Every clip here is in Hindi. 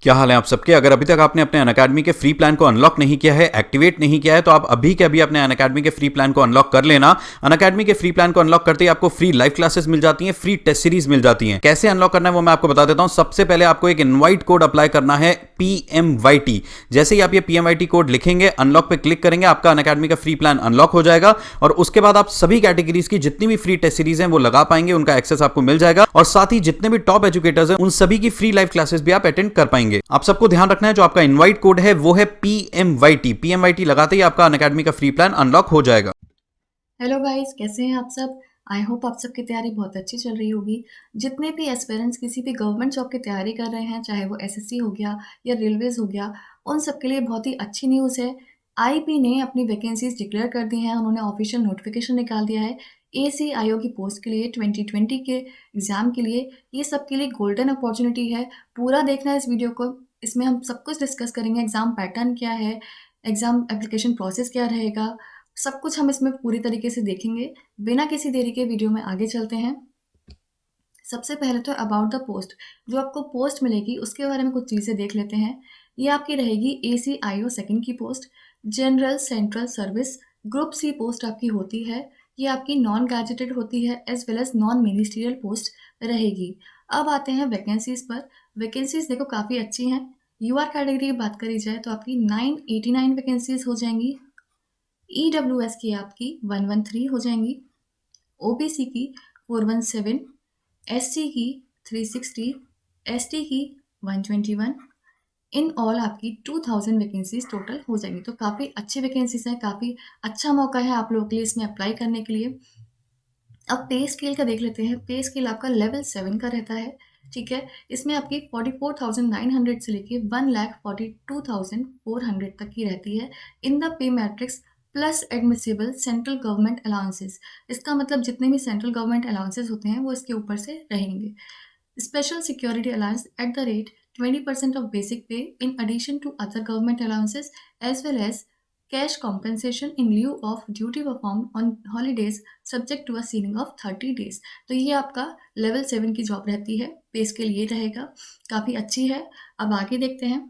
क्या हाल है आप सबके। अगर अभी तक आपने अपने अनअकैडमी के फ्री प्लान को अनलॉक नहीं किया है, एक्टिवेट नहीं किया है, तो आप अभी के अभी अपने अनअकैडमी के फ्री प्लान को अनलॉक कर लेना। अनअकैडमी के फ्री प्लान को अनलॉक करते ही आपको फ्री लाइव क्लासेस मिल जाती हैं, फ्री टेस्ट सीरीज मिल जाती हैं। कैसे अनलॉक करना है वो मैं आपको बता देता हूं। सबसे पहले आपको एक इनवाइट कोड अप्लाई करना है, PMYT। जैसे ही आप ये PMYT कोड लिखेंगे, अनलॉक पे क्लिक करेंगे, आपका अनअकैडमी का फ्री प्लान अनलॉक हो जाएगा और उसके बाद आप सभी कैटेगरीज की जितनी भी फ्री टेस्ट सीरीज हैं वो लगा पाएंगे, उनका एक्सेस आपको मिल जाएगा और साथ ही जितने भी टॉप एजुकेटर्स हैं उन सभी की फ्री लाइव क्लासेस भी आप अटेंड कर पाएंगे। आप सबको ध्यान रखना है, जो आपका इनवाइट कोड है वो है PMYT। PMYT लगाते ही आपका अनअकैडमी का फ्री प्लान अनलॉक हो जाएगा। हेलो गाइस, कैसे हैं आप सब। आई होप आप सबकी तैयारी बहुत अच्छी चल रही होगी। जितने भी एस्पिरेंट्स किसी भी गवर्नमेंट जॉब की तैयारी कर रहे हैं, चाहे वो एसएससी हो गया या रेलवेज हो गया, उन सब के लिए बहुत ही अच्छी न्यूज़ है। आईबी ने अपनी वैकेंसीज डिक्लेयर कर दी हैं। उन्होंने ऑफिशियल नोटिफिकेशन निकाल दिया है एसीआईओ की पोस्ट के लिए, 2020 के एग्ज़ाम के लिए। ये सब के लिए गोल्डन अपॉर्चुनिटी है। पूरा देखना है इस वीडियो को। इसमें हम सब कुछ डिस्कस करेंगे। एग्ज़ाम पैटर्न क्या है, एग्ज़ाम एप्लीकेशन प्रोसेस क्या रहेगा, सब कुछ हम इसमें पूरी तरीके से देखेंगे। बिना किसी देरी के वीडियो में आगे चलते हैं। सबसे पहले तो अबाउट द पोस्ट, जो आपको पोस्ट मिलेगी उसके बारे में कुछ चीज़ें देख लेते हैं। ये आपकी रहेगी ACIO सेकंड की post, general central service group C post आपकी होती है। ये आपकी नॉन गैजेटेड होती है as well as non ministerial post रहेगी। अब आते हैं वैकेंसीज पर। वैकेंसीज देखो काफ़ी अच्छी हैं। यूआर कैटेगरी की बात करी जाए तो आपकी 989 वैकेंसीज हो जाएंगी। EWS की आपकी 113 हो जाएंगी, OBC की 417, SC की 360, ST की 121। इन ऑल आपकी 2000 वैकेंसीज टोटल हो जाएंगी। तो काफ़ी अच्छी वैकेंसीज हैं, काफ़ी अच्छा मौका है आप लोगों के लिए इसमें अप्लाई करने के लिए। अब पे स्केल का देख लेते हैं। पे स्केल आपका लेवल 7 का रहता है, ठीक है। इसमें आपकी 44,900 से लेके 1,42,400 तक की रहती है in the pay matrix plus admissible central government allowances. इसका मतलब जितने भी सेंट्रल गवर्नमेंट अलाउंसेस होते हैं वो इसके ऊपर से रहेंगे। Special security allowance at the rate 20% of basic pay in addition to other government allowances, as well as cash compensation in lieu of duty performed on holidays subject to a ceiling of 30 days। तो ये आपका लेवल 7 की जॉब रहती है। पे स्केल ये रहेगा, काफ़ी अच्छी है। अब आगे देखते हैं।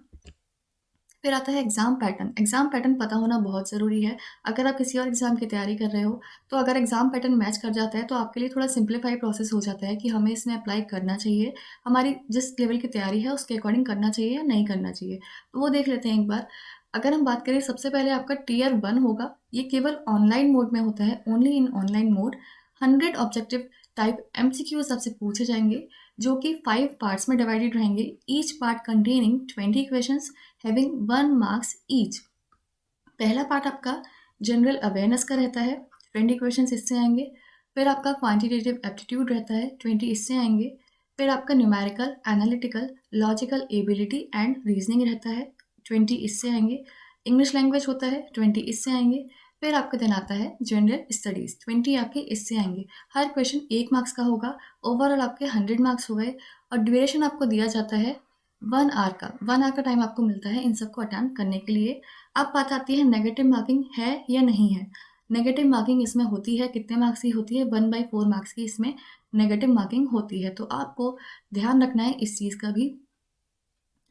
फिर आता है एग्ज़ाम पैटर्न। एग्ज़ाम पैटर्न पता होना बहुत ज़रूरी है। अगर आप किसी और एग्ज़ाम की तैयारी कर रहे हो, तो अगर एग्ज़ाम पैटर्न मैच कर जाता है तो आपके लिए थोड़ा सिंप्लीफाई प्रोसेस हो जाता है कि हमें इसमें अप्लाई करना चाहिए, हमारी जिस लेवल की तैयारी है उसके अकॉर्डिंग करना चाहिए या नहीं करना चाहिए। तो वो देख लेते हैं एक बार। अगर हम बात करें, सबसे पहले आपका टियर 1 होगा। ये केवल ऑनलाइन मोड में होता है, only in online mode. 100 objective type MCQs आपसे पूछे जाएंगे, जो कि 5 पार्ट्स में डिवाइडेड रहेंगे। Each part containing 20 questions having 1 marks each. पहला पार्ट आपका जनरल अवेयरनेस का रहता है, 20 क्वेश्चंस इससे आएंगे। फिर आपका क्वांटिटेटिव एप्टीट्यूड रहता है, 20 इससे आएंगे। फिर आपका numerical, analytical, logical ability and reasoning रहता है, 20 इससे आएंगे। इंग्लिश लैंग्वेज होता है, 20 इससे आएंगे। फिर आपका दिन आता है जनरल स्टडीज़, 20 आपके इससे आएंगे। हर क्वेश्चन 1 मार्क्स का होगा। ओवरऑल आपके 100 मार्क्स हो गए और ड्यूरेशन आपको दिया जाता है 1 आवर का। 1 आवर का टाइम आपको मिलता है इन सबको अटेम्प्ट करने के लिए। अब बात आती है नेगेटिव मार्किंग है या नहीं है। नेगेटिव मार्किंग इसमें होती है, कितने मार्क्स की होती है, 1/4 मार्क्स की इसमें नेगेटिव मार्किंग होती है। तो आपको ध्यान रखना है इस चीज़ का भी।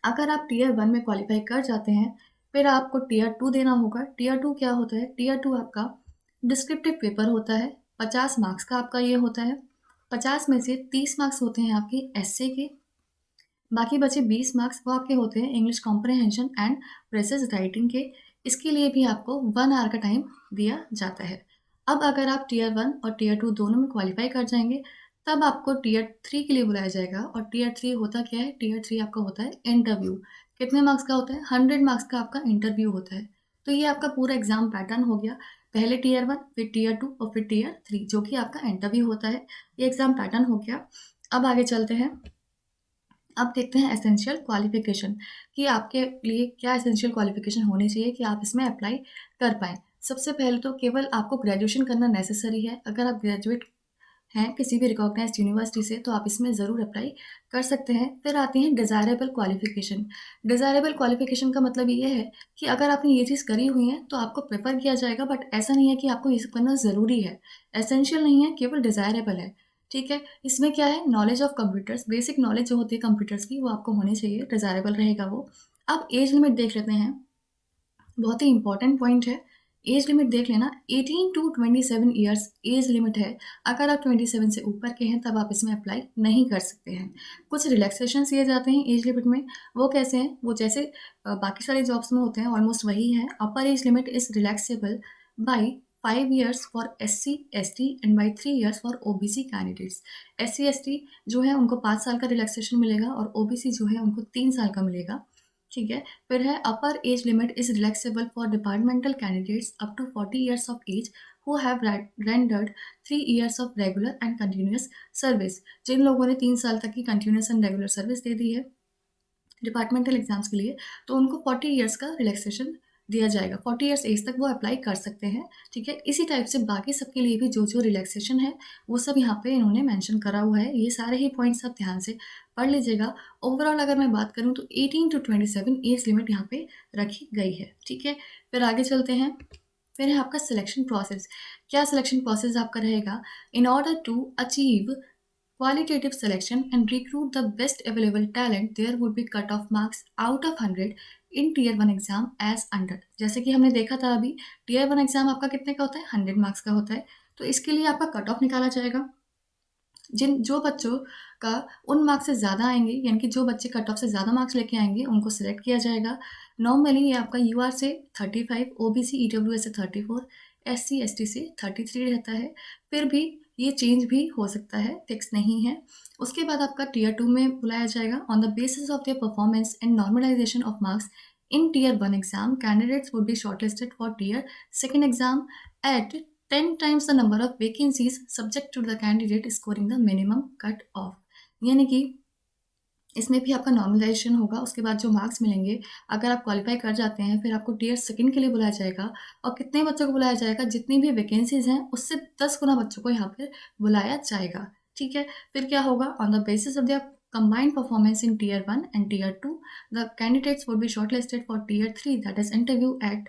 अगर आप टियर 1 में क्वालिफाई कर जाते हैं, फिर आपको टियर 2 देना होगा। टियर 2 क्या होता है? टियर 2 आपका डिस्क्रिप्टिव पेपर होता है, 50 मार्क्स का आपका ये होता है। 50 में से 30 मार्क्स होते हैं आपके एस्से के, बाकी बचे 20 मार्क्स वो आपके होते हैं English comprehension and presses writing के। इसके लिए भी आपको 1 आवर का टाइम दिया जाता है। अब अगर आप टियर 1 और टियर 2 दोनों में क्वालिफाई कर जाएंगे, तब आपको टियर 3 के लिए बुलाया जाएगा। और टियर 3 होता क्या है? टियर 3 आपका होता है इंटरव्यू। कितने मार्क्स का होता है? 100 मार्क्स का आपका इंटरव्यू होता है। तो ये आपका पूरा एग्जाम पैटर्न हो गया। पहले टियर 1, फिर टियर 2 और फिर टियर 3, जो कि आपका इंटरव्यू होता है। ये एग्जाम पैटर्न हो गया। अब आगे चलते हैं। अब देखते हैं एसेंशियल क्वालिफिकेशन, कि आपके लिए क्या एसेंशियल क्वालिफिकेशन होनी चाहिए कि आप इसमें अप्लाई कर पाएँ। सबसे पहले तो केवल आपको ग्रेजुएशन करना नेसेसरी है। अगर आप ग्रेजुएट हैं किसी भी रिकॉग्नाइज्ड यूनिवर्सिटी से, तो आप इसमें ज़रूर अप्लाई कर सकते हैं। फिर आती हैं डिज़ायरेबल क्वालिफिकेशन। डिज़ायरेबल क्वालिफिकेशन का मतलब ये है कि अगर आपने ये चीज़ करी हुई है तो आपको प्रेफ़र किया जाएगा, बट ऐसा नहीं है कि आपको ये सब करना ज़रूरी है। एसेंशियल नहीं है, केवल डिज़ायरेबल है। ठीक है। इसमें क्या है, knowledge of computers, basic knowledge जो होती है कंप्यूटर्स की वो आपको होनी चाहिए, डिज़ायरेबल रहेगा वो। अब एज लिमिट देख लेते हैं, बहुत ही इंपॉर्टेंट पॉइंट है। एज लिमिट देख लेना, 18 टू 27 ईयर्स एज लिमिट है। अगर आप 27 से ऊपर के हैं तब आप इसमें अप्लाई नहीं कर सकते हैं। कुछ रिलैक्सेशन दिए जाते हैं एज लिमिट में, वो कैसे हैं, वो जैसे बाकी सारे जॉब्स में होते हैं ऑलमोस्ट वही है। Upper age limit is relaxable by 5 years for SC ST and by 3 years for OBC candidates. SC ST जो है उनको 5 साल का रिलैक्सेशन मिलेगा और OBC जो है उनको 3 साल का मिलेगा। ठीक है। फिर है upper age limit is relaxable for departmental candidates up to 40 years of age who have rendered 3 years of regular and continuous service. जिन लोगों ने 3 साल तक की कंटिन्यूस एंड रेगुलर सर्विस दे दी है डिपार्टमेंटल एग्जाम्स के लिए, तो उनको 40 years का रिलैक्सेशन दिया जाएगा। 40 years एज तक वो अप्लाई कर सकते हैं। ठीक है। इसी टाइप से बाकी सबके लिए भी जो जो रिलैक्सेशन है वो सब यहाँ पे इन्होंने मेंशन करा हुआ है। ये सारे ही पॉइंट्स आप ध्यान से पढ़ लीजिएगा। ओवरऑल अगर मैं बात करूँ तो 18 टू 27 एज लिमिट यहाँ पे रखी गई है। ठीक है। फिर आगे चलते हैं। फिर है आपका सिलेक्शन प्रोसेस। क्या सिलेक्शन प्रोसेस आपका रहेगा, in order to achieve qualitative selection and recruit the best available talent, there would be cut-off marks out of 100 in Tier 1 exam as under। जैसे कि हमने देखा था अभी, Tier 1 एग्जाम आपका कितने का होता है, 100 मार्क्स का होता है। तो इसके लिए आपका कट ऑफ निकाला जाएगा। जो बच्चों का उन मार्क्स से ज़्यादा आएंगे, यानी कि जो बच्चे कट ऑफ से ज़्यादा मार्क्स लेके आएंगे उनको सिलेक्ट किया जाएगा। नॉर्मली ये आपका UR से 35, OBC EWS से 34, SC ST से 33 रहता है। फिर भी ये चेंज भी हो सकता है, फिक्स नहीं है। उसके बाद आपका Tier 2 में बुलाया जाएगा। On the basis of their performance and normalization of marks in Tier 1 exam, candidates would be shortlisted for Tier 2 exam at 10 times the number of vacancies subject to the candidate scoring the minimum cut off। यानी कि इसमें भी आपका नॉर्मलाइजेशन होगा। उसके बाद जो मार्क्स मिलेंगे, अगर आप क्वालिफाई कर जाते हैं फिर आपको Tier 2 के लिए बुलाया जाएगा। और कितने बच्चों को बुलाया जाएगा, जितनी भी वैकेंसीज हैं उससे 10 गुना बच्चों को यहाँ पर बुलाया जाएगा। ठीक है। फिर क्या होगा, on the basis of there combined performance in Tier 1 and Tier 2, the candidates would be shortlisted for Tier 3, that is interview at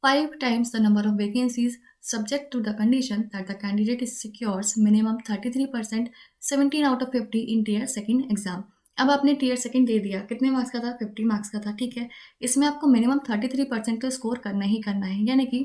5 times the number of vacancies, subject to the condition that the candidate secures minimum 33%, 17 out of 50 in Tier 2 exam. अब आपने Tier 2 दे दिया, कितने मार्क्स का था, 50 मार्क्स का था। ठीक है। इसमें आपको मिनिमम 33% तो स्कोर करना ही करना है, यानी कि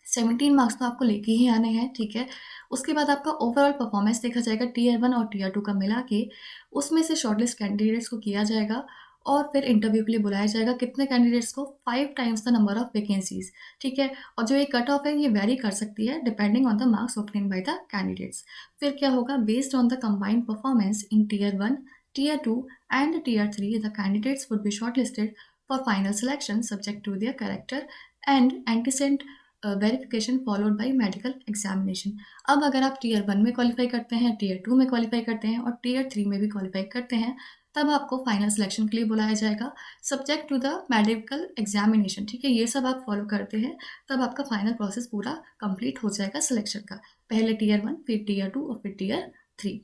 17 मार्क्स तो आपको लेके ही आने हैं। ठीक है। उसके बाद आपका ओवरऑल परफॉर्मेंस देखा जाएगा Tier 1 और Tier 2 का मिला के, उसमें से शॉर्टलिस्ट कैंडिडेट्स को किया जाएगा और फिर इंटरव्यू के लिए बुलाया जाएगा। कितने कैंडिडेट्स को, 5 times the number of vacancies. ठीक है। और जो ये कट ऑफ है ये वेरी कर सकती है depending on the marks obtained by the candidates. फिर क्या होगा, based on the combined performance in Tier 1, Tier 2 and Tier 3, the candidates would be shortlisted for final selection subject to their character and antecedent verification followed by medical examination. अब अगर आप Tier 1 में क्वालिफाई करते हैं, Tier 2 में क्वालिफाई करते हैं और Tier 3 में भी क्वालिफाई करते हैं, तब आपको फाइनल सिलेक्शन के लिए बुलाया जाएगा subject to the medical examination. ठीक है। ये सब आप फॉलो करते हैं तब आपका फाइनल प्रोसेस पूरा कंप्लीट हो जाएगा सिलेक्शन का। पहले Tier 1, फिर Tier 2 और फिर Tier 3,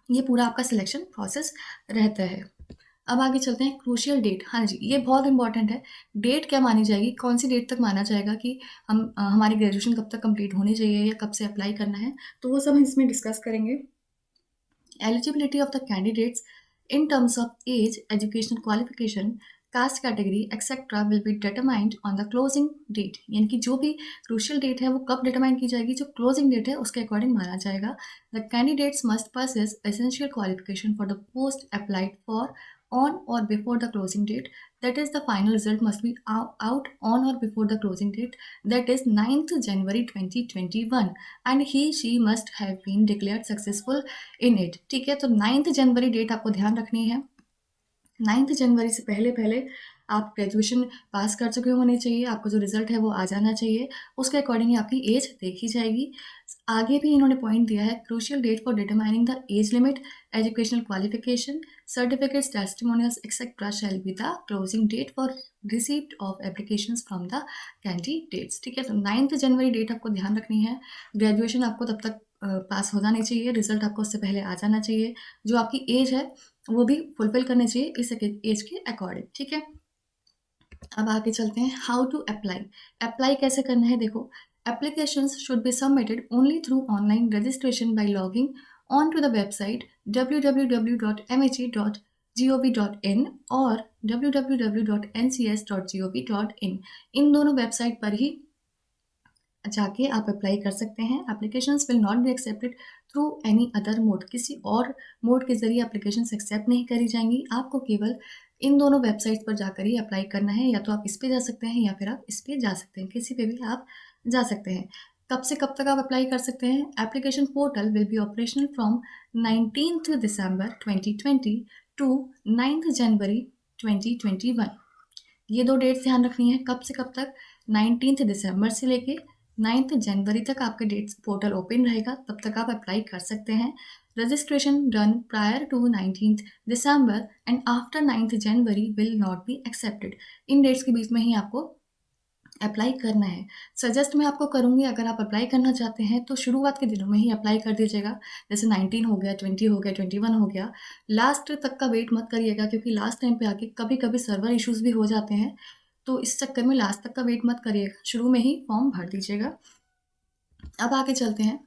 ये पूरा आपका सिलेक्शन प्रोसेस रहता है। अब आगे चलते हैं, क्रूशियल डेट। हाँ जी, ये बहुत इंपॉर्टेंट है। डेट क्या मानी जाएगी, कौन सी डेट तक माना जाएगा कि हमारी ग्रेजुएशन कब तक कंप्लीट होनी चाहिए या कब से अप्लाई करना है, तो वो सब हम इसमें डिस्कस करेंगे। Eligibility of the candidates in terms of age, educational qualification, caste category etc will be determined on the closing date। यानी कि जो भी crucial date है वो कब determine की जाएगी, जो closing date है उसके according माना जाएगा। The candidates must possess essential qualification for the post applied for on or before the closing date, that is the final result must be out on or before the closing date, that is 9th January 2021, and she must have been declared successful in it। ठीक है। तो 9th जनवरी डेट आपको ध्यान रखनी है। 9th जनवरी से पहले पहले आप ग्रेजुएशन पास कर चुके होने चाहिए, आपका जो रिजल्ट है वो आ जाना चाहिए, उसके अकॉर्डिंग आपकी एज देखी जाएगी। आगे भी इन्होंने पॉइंट दिया है, crucial date for determining the age limit, educational qualification, certificates, testimonials etcetera shall be the closing date for receipt of applications from the candidates. ठीक है। तो 9th जनवरी डेट आपको ध्यान रखनी है। ग्रेजुएशन आपको तब तक पास हो जानी चाहिए, रिजल्ट आपको उससे पहले आ जाना चाहिए, जो आपकी एज है वो भी फुलफिल करनी चाहिए इस एज के अकॉर्डिंग। ठीक है। अब आगे चलते हैं, हाउ टू अप्लाई। अप्लाई कैसे करना है, देखो Applications should be submitted only through online registration by logging on to the website www.mha.gov.in और www.ncs.gov.in। इन दोनों वेबसाइट पर ही जाके आप अप्लाई कर सकते हैं। Applications will not be accepted through any other mode, किसी और मोड के ज़रिए एप्लीकेशंस एक्सेप्ट नहीं करी जाएंगी। आपको केवल इन दोनों वेबसाइट्स पर जाकर ही अप्लाई करना है। या तो आप इस पे जा सकते हैं या फिर आप इस पे जा सकते हैं, किसी पे भी आप जा सकते हैं। कब से कब तक आप अप्लाई कर सकते हैं? Application portal will be operational from 19 December 2020 to 9 January 2021। ये 2 डेट्स ध्यान रखनी है। कब से कब तक? 19 दिसंबर से लेके 9 जनवरी तक आपके डेट्स पोर्टल ओपन रहेगा, तब तक आप अप्लाई कर सकते हैं। Registration done prior to 19 December and after 9 January will not be accepted. इन डेट्स के बीच में ही आपको अप्लाई करना है। सजेस्ट मैं आपको करूँगी, अगर आप अप्लाई करना चाहते हैं तो शुरुआत के दिनों में ही अप्लाई कर दीजिएगा। जैसे 19 हो गया, 20 हो गया, 21 हो गया, लास्ट तक का वेट मत करिएगा, क्योंकि लास्ट टाइम पे आके कभी कभी सर्वर इश्यूज़ भी हो जाते हैं। तो इस चक्कर में लास्ट तक का वेट मत करिएगा, शुरू में ही फॉर्म भर दीजिएगा। अब आगे चलते हैं।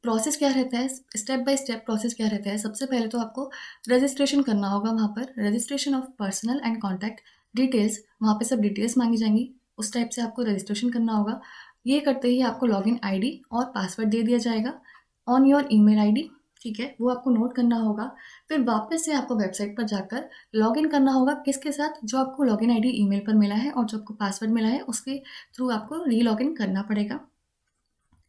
प्रोसेस क्या रहता है, स्टेप बाय स्टेप प्रोसेस क्या रहता है। सबसे पहले तो आपको रजिस्ट्रेशन करना होगा। वहाँ पर registration of personal and contact details, वहाँ पे सब डिटेल्स मांगी जाएंगी, उस टाइप से आपको रजिस्ट्रेशन करना होगा। ये करते ही आपको लॉगिन आईडी और पासवर्ड दे दिया जाएगा ऑन योर ईमेल आईडी, ठीक है, वो आपको नोट करना होगा। फिर वापस से आपको वेबसाइट पर जाकर लॉगिन करना होगा। किसके साथ? जो आपको लॉगिन आईडी ईमेल पर मिला है और जो आपको पासवर्ड मिला है उसके थ्रू आपको री लॉगिन करना पड़ेगा।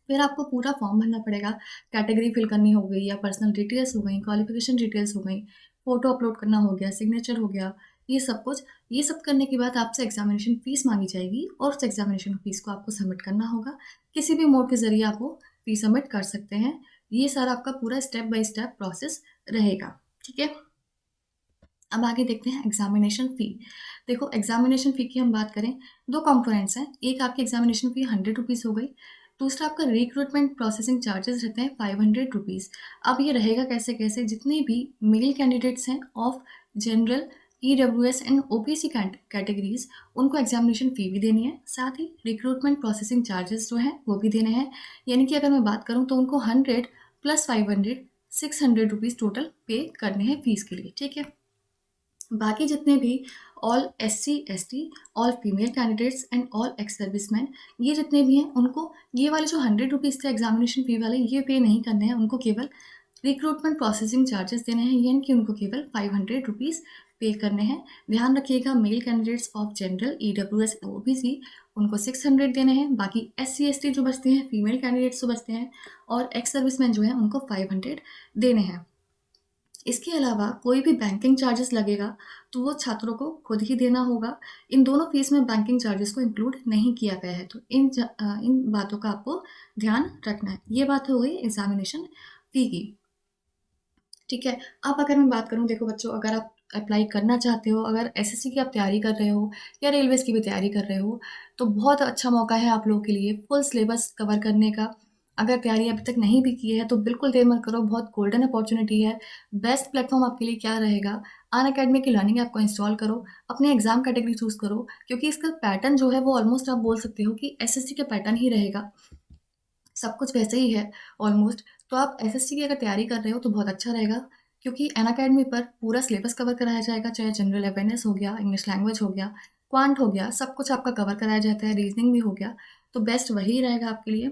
फिर आपको पूरा फॉर्म भरना पड़ेगा। कैटेगरी फिल करनी हो गई, या पर्सनल डिटेल्स हो गई, क्वालिफिकेशन डिटेल्स हो गई, फ़ोटो अपलोड करना हो गया, सिग्नेचर हो गया, ये सब कुछ। ये सब करने के बाद आपसे एग्जामिनेशन फ़ीस मांगी जाएगी और उस एग्जामिनेशन फ़ीस को आपको सबमिट करना होगा। किसी भी मोड के ज़रिए आप वो फ़ी सबमिट कर सकते हैं। ये सारा आपका पूरा स्टेप बाय स्टेप प्रोसेस रहेगा, ठीक है। अब आगे देखते हैं एग्जामिनेशन फ़ी। देखो, एग्जामिनेशन फ़ी की हम बात करें, 2 कंपोनेंट्स हैं। एक आपकी एग्जामिनेशन फ़ी 100 रुपीज़ हो गई, दूसरा आपका रिक्रूटमेंट प्रोसेसिंग चार्जेस रहते हैं 500 रुपीज़। अब ये रहेगा कैसे कैसे? जितने भी मेल कैंडिडेट्स हैं of general, EWS and OBC categories, उनको एग्जामिनेशन फ़ी भी देनी है, साथ ही रिक्रूटमेंट प्रोसेसिंग चार्जेस जो हैं वो भी देने हैं। यानी कि अगर मैं बात करूँ तो उनको 100 + 500 600 रुपीज़ टोटल पे करने हैं फ़ीस के लिए, ठीक है। बाकी जितने भी all SC ST, all female candidates and all ex serviceman, ये जितने भी हैं उनको ये वाले जो 100 रुपीज़ थे एग्जामिनेशन फ़ी वाले, ये पे नहीं करने हैं। उनको केवल रिक्रूटमेंट प्रोसेसिंग चार्जेस देने हैं, यानी कि उनको केवल 500 रुपीज़ पे करने हैं। ध्यान रखिएगा, male candidates of general, EWS, OBC, उनको 600 देने हैं। बाकी SC ST जो बचते हैं, फीमेल कैंडिडेट्स जो बचते हैं और एक्स सर्विसमैन जो हैं, उनको 500 देने हैं। इसके अलावा कोई भी बैंकिंग चार्जेस लगेगा तो वो छात्रों को खुद ही देना होगा। इन दोनों फीस में बैंकिंग चार्जेस को इंक्लूड नहीं किया गया है, तो इन बातों का आपको ध्यान रखना है। ये बात हो गई एग्जामिनेशन फ़ी की, ठीक है। अब अगर मैं बात करूँ, देखो बच्चों, अगर आप अप्लाई करना चाहते हो, अगर SSC की आप तैयारी कर रहे हो या रेलवेज़ की भी तैयारी कर रहे हो, तो बहुत अच्छा मौका है आप लोगों के लिए फुल सिलेबस कवर करने का। अगर तैयारी अभी तक नहीं भी की है तो बिल्कुल देर मत करो, बहुत गोल्डन अपॉर्चुनिटी है। बेस्ट प्लेटफॉर्म आपके लिए क्या रहेगा? अनअकैडमी की लर्निंग ऐप को इंस्टॉल करो, अपने एग्जाम कैटेगरी चूज़ करो, क्योंकि इसका पैटर्न जो है वो ऑलमोस्ट आप बोल सकते हो कि SSC का पैटर्न ही रहेगा, सब कुछ वैसे ही है ऑलमोस्ट। तो आप SSC की अगर तैयारी कर रहे हो तो बहुत अच्छा रहेगा, क्योंकि अनअकैडमी पर पूरा सिलेबस कवर कराया जाएगा, चाहे जनरल अवेयरनेस हो गया, इंग्लिश लैंग्वेज हो गया, क्वांट हो गया, सब कुछ आपका कवर कराया जाता है, रीजनिंग भी हो गया। तो बेस्ट वही रहेगा आपके लिए।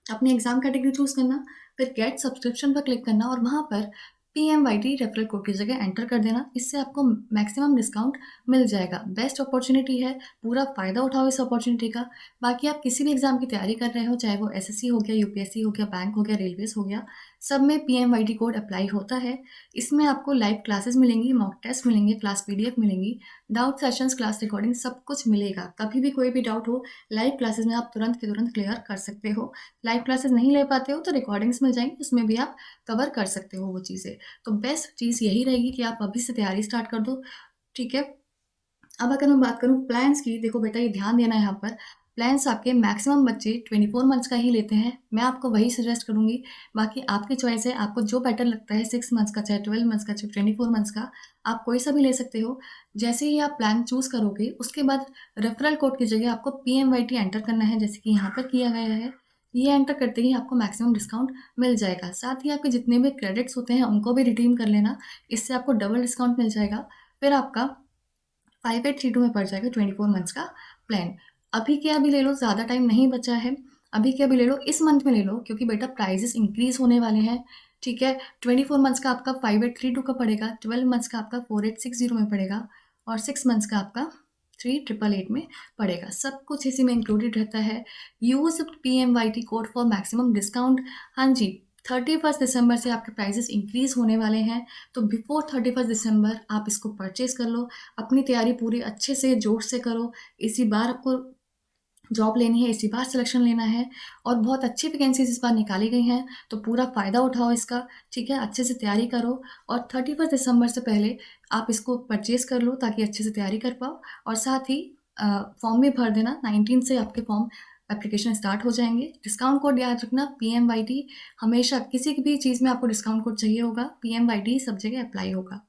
अपनी एग्जाम कैटेगरी चूज़ करना, फिर गेट सब्सक्रिप्शन पर क्लिक करना और वहाँ पर PMYT रेफरल कोड की जगह एंटर कर देना। इससे आपको मैक्सिमम डिस्काउंट मिल जाएगा। बेस्ट अपॉर्चुनिटी है, पूरा फ़ायदा उठाओ इस अपॉर्चुनिटी का। बाकी आप किसी भी एग्जाम की तैयारी कर रहे हो, चाहे वो SSC हो गया, UPSC हो गया, बैंक हो गया, रेलवेज़ हो गया, सब में PMYT कोड अप्लाई होता है। इसमें आपको लाइव क्लासेस मिलेंगी, मॉक टेस्ट मिलेंगे, क्लास PDF मिलेंगी, डाउट सेशंस, क्लास रिकॉर्डिंग, सब कुछ मिलेगा। कभी भी कोई भी डाउट हो, लाइव क्लासेस में आप तुरंत के तुरंत क्लियर कर सकते हो। लाइव क्लासेस नहीं ले पाते हो तो रिकॉर्डिंग्स मिल जाएंगी, उसमें भी आप कवर कर सकते हो वो चीज़ें। तो बेस्ट चीज़ यही रहेगी कि आप अभी से तैयारी स्टार्ट कर दो, ठीक है। अब अगर मैं बात करूँ प्लान्स की, देखो बेटा, ये ध्यान देना है यहाँ पर, प्लान्स आपके मैक्सिमम बच्चे 24 मंथ्स का ही लेते हैं, मैं आपको वही सजेस्ट करूँगी। बाकी आपकी चॉइस है, आपको जो बेटर लगता है 6 मंथ्स का, चाहे 12 मंथ्स का, चाहे 24 मंथ्स का, आप कोई सा भी ले सकते हो। जैसे ही आप प्लान चूज़ करोगे, उसके बाद रेफरल कोड की जगह आपको PMYT एंटर करना है, जैसे कि यहाँ पर किया गया है। ये एंटर करते ही आपको मैक्सिमम डिस्काउंट मिल जाएगा। साथ ही आपके जितने भी क्रेडिट्स होते हैं, उनको भी रिडीम कर लेना, इससे आपको डबल डिस्काउंट मिल जाएगा। फिर आपका 5832 में पड़ जाएगा 24 मंथ्स का प्लान। अभी के अभी ले लो, ज़्यादा टाइम नहीं बचा है। अभी के अभी ले लो, इस मंथ में ले लो, क्योंकि बेटा प्राइजेस इंक्रीज होने वाले हैं। ठीक है, 24 मंथ्स का आपका 5832 का पड़ेगा, 12 मंथ्स का आपका 4860 में पड़ेगा, और 6 मंथ्स का आपका 3888 में पड़ेगा। सब कुछ इसी में इंक्लूडेड रहता है। Use PMYT code for maximum discount. हाँ जी, 31 दिसंबर से आपके प्राइजेस इंक्रीज होने वाले हैं, तो बिफोर 31 दिसंबर आप इसको परचेज कर लो। अपनी तैयारी पूरी अच्छे से जोर से करो। इसी बार आपको जॉब लेनी है, इसी बार सिलेक्शन लेना है, और बहुत अच्छी वैकेंसीज इस बार निकाली गई हैं, तो पूरा फ़ायदा उठाओ इसका। ठीक है, अच्छे से तैयारी करो, और 31 दिसंबर से पहले आप इसको परचेज़ कर लो, ताकि अच्छे से तैयारी कर पाओ। और साथ ही फॉर्म भी भर देना, 19 से आपके फॉर्म एप्लीकेशन स्टार्ट हो जाएंगे। डिस्काउंट कोड याद रखना, PMYT। हमेशा किसी भी चीज़ में आपको डिस्काउंट कोड चाहिए होगा, PMYT सब जगह अप्लाई होगा।